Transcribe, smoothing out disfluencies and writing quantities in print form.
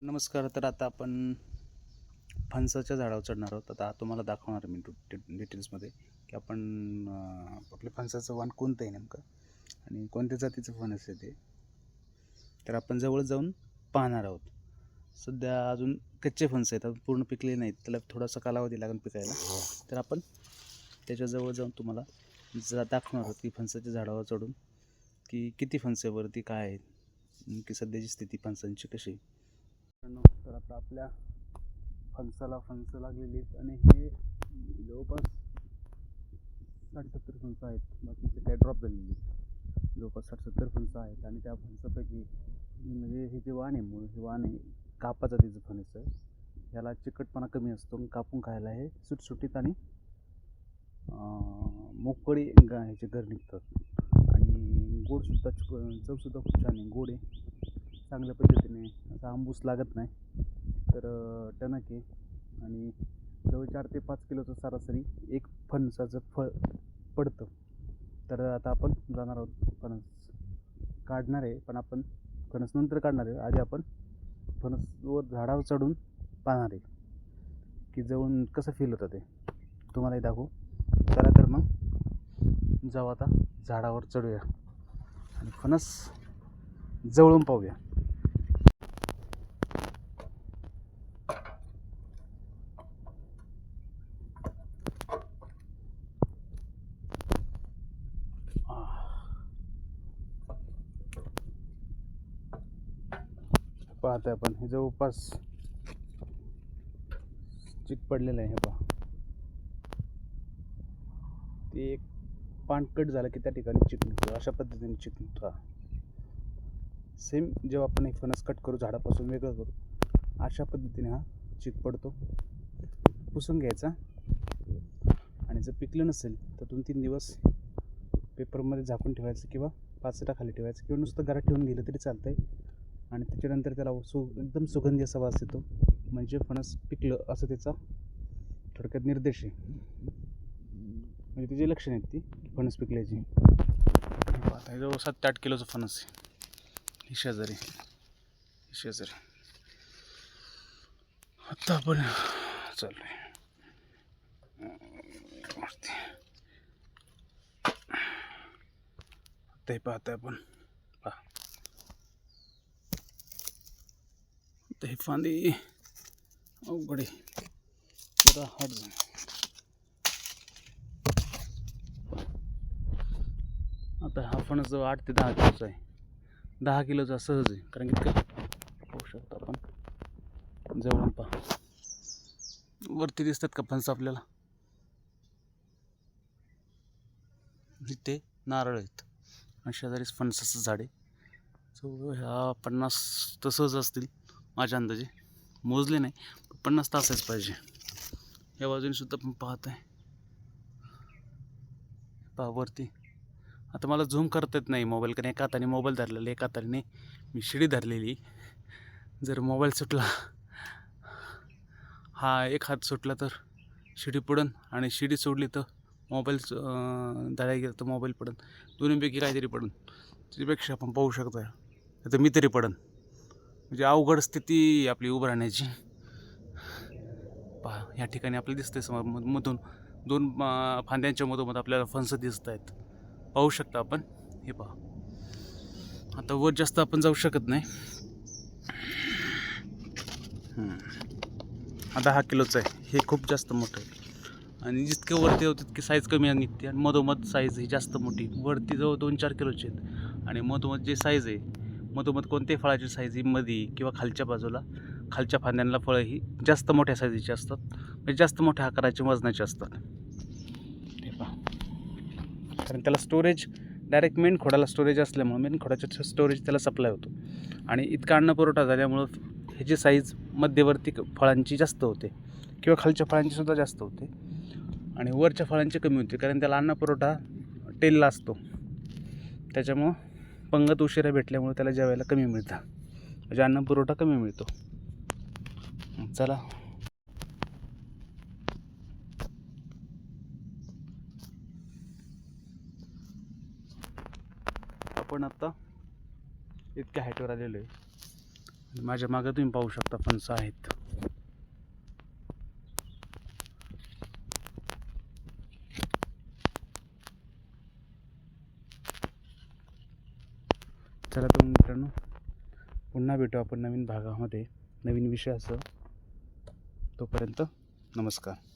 नमस्कार. तर आता आपण फणसाच्या झाडावर चढणार आहोत. आता तुम्हाला दाखवणार मी डिटेल्समध्ये की आपण आपल्या फणसाचं वाण कोणतं आहे नेमकं आणि कोणत्या जातीचं फणस आहे ते. तर आपण जवळ जाऊन पाहणार आहोत. सध्या अजून कच्चे फणस आहेत, अजून पूर्ण पिकले नाहीत, त्याला थोडासा कालावधी लागेल पिकायला. तर आपण त्याच्याजवळ जाऊन तुम्हाला दाखवणार आहोत की फणसाच्या झाडावर चढून की किती फणस आहे, वरती काय आहे, की सध्याची स्थिती फणसांची कशी आहे. तर आता आपल्या फणसाला फणसं लागलेली आहेत आणि हे जवळपास 60-70 फणसं आहेत. बाकीचे काही ड्रॉप झालेली आहेत. जवळपास 60-70 फणसं आहेत आणि त्या फणसापैकी म्हणजे हे जे वाण आहे, मूळ हे वाण आहे कापा जातीचं फणस आहे. ह्याला चिकटपणा कमी असतो, कापून खायला हे सुटसुटीत आणि मोकळी ह्याचे घर निघतात आणि गोडसुद्धा चवसुद्धा खूप छान आहे, गोड आहे, चांगल्या पद्धतीने असा आंबूस लागत नाही. तर टणक आहे आणि जवळ 4 ते 5 किलोचं सरासरी एक फणसाचं फळ पडतं. तर आता आपण जाणार आहोत, फणस काढणार आहे, पण आपण फणस नंतर काढणार आहे. आधी आपण फणसवर झाडावर चढून पाहणार आहे की जवळून कसं फील होतं ते तुम्हालाही दाखवू. चला तर मग जाऊ, आता झाडावर चढूया आणि फणस जवळून पाहूया. पाहतोय आपण हे जवळपास चिक पडलेलं आहे. हे पहा, ते एक पान कट झालं की त्या ठिकाणी चिक निघतो, अशा पद्धतीने चिक निघतो. सेम जेव्हा आपण एक फणस कट करू, झाडापासून वेगळं करू, अशा पद्धतीने हा चिक पडतो. पुसून घ्यायचा आणि जर पिकलं नसेल तर 2-3 दिवस पेपरमध्ये झाकून ठेवायचं किंवा पाचटाखाली ठेवायचं किंवा नुसतं घरात ठेवून गेलं तरी चालतं आहे. आणि त्याच्यानंतर त्याला एकदम सुगंधी असा वास येतो, म्हणजे फणस पिकलं असं त्याचा थोडक्यात निर्देश आहे, म्हणजे त्याची लक्षणं आहेत ती फणस पिकल्याची. पाहता जवळ 7 ते 8 किलोचं फणस आहे. ही शेजारी आता आपण चाललोय ते पाहताय आपण. पहा, तर ही फांदी अवघड आहे, जरा हात जाऊन. आता हा फणस जवळ 8 ते 10 किलोचा आहे. 10 किलोचा सहज आहे, कारण की पाहू शकतो आपण जवळून. पहा, वरती दिसतात का फणस आपल्याला, इथे नारळ आहेत आणि शेजारीच फणसाचं झाड आहे. सो ह्या 50 तर सहज असतील माझ्या अंदाजे, मोजले नाही, 50 तर असायच पाहिजे. या बाजूने सुद्धा पण पाहत आहे, पहा वरती. आता मला झूम करता येत नाही मोबाईल, कारण एका हाताने मोबाईल धरलेला, एका हाताने मी शिडी धरलेली. जर मोबाईल सुटला, हा एक हात सुटला तर शिडी पडन, आणि शिडी सोडली तर मोबाईल धरायला गेलं तर मोबाईल पडन. दोन्हीपैकी काहीतरी पडन. त्याच्यापेक्षा आपण पाहू शकतो, तर मी तरी पडन, म्हणजे अवघड स्थिती आपली उभं राहण्याची. पहा, या ठिकाणी आपल्याला दिसतंय समोर मधून 2 फांद्यांच्या मधोमध आपल्याला फणस दिसत आहेत, पाहू शकता आपण. हे पहा, आता वर जास्त आपण जाऊ शकत नाही. हा 10 किलोचं आहे, हे खूप जास्त मोठं आहे. आणि जितके वरती होते तितकी साईज कमी निघते, आणि मधोमध साईज ही जास्त मोठी. वरती जवळ 2-4 किलोचे आहेत, आणि मधोमध जे साईज आहे, मधोमध कोणत्याही फळाची साईज ही मध्ये किंवा खालच्या बाजूला, खालच्या फांद्यांना फळं ही जास्त मोठ्या साईजची असतात, म्हणजे जास्त मोठ्या आकाराचे वजनाचे असतात. हे पहा, कारण त्याला स्टोरेज डायरेक्ट मेन खोडाला स्टोरेज असल्यामुळं मेन खोडाच्या स्टोरेज त्याला सप्लाय होतो, आणि इतका अन्न पुरवठा झाल्यामुळं ह्याची साईज मध्यवर्ती फळांची जास्त होते किंवा खालच्या फळांची सुद्धा जास्त होते, आणि वरच्या फळांची कमी होते, कारण त्याला अन्न पुरवठा टेलला असतो. त्याच्यामुळं पंगत उशिरा भेटल्यामुळे त्याला जेवायला कमी मिळतं, म्हणजे अन्न पुरवठा कमी मिळतो. चला, आपण आता इतक्या हाईटवर आलेलो आहे, माझ्या मागं तुम्ही पाहू शकता फणस आहेत. चला तर मित्रांनो, पुन्हा भेटू आपण नवीन भागामध्ये नवीन विषयासह. तोपर्यंत नमस्कार.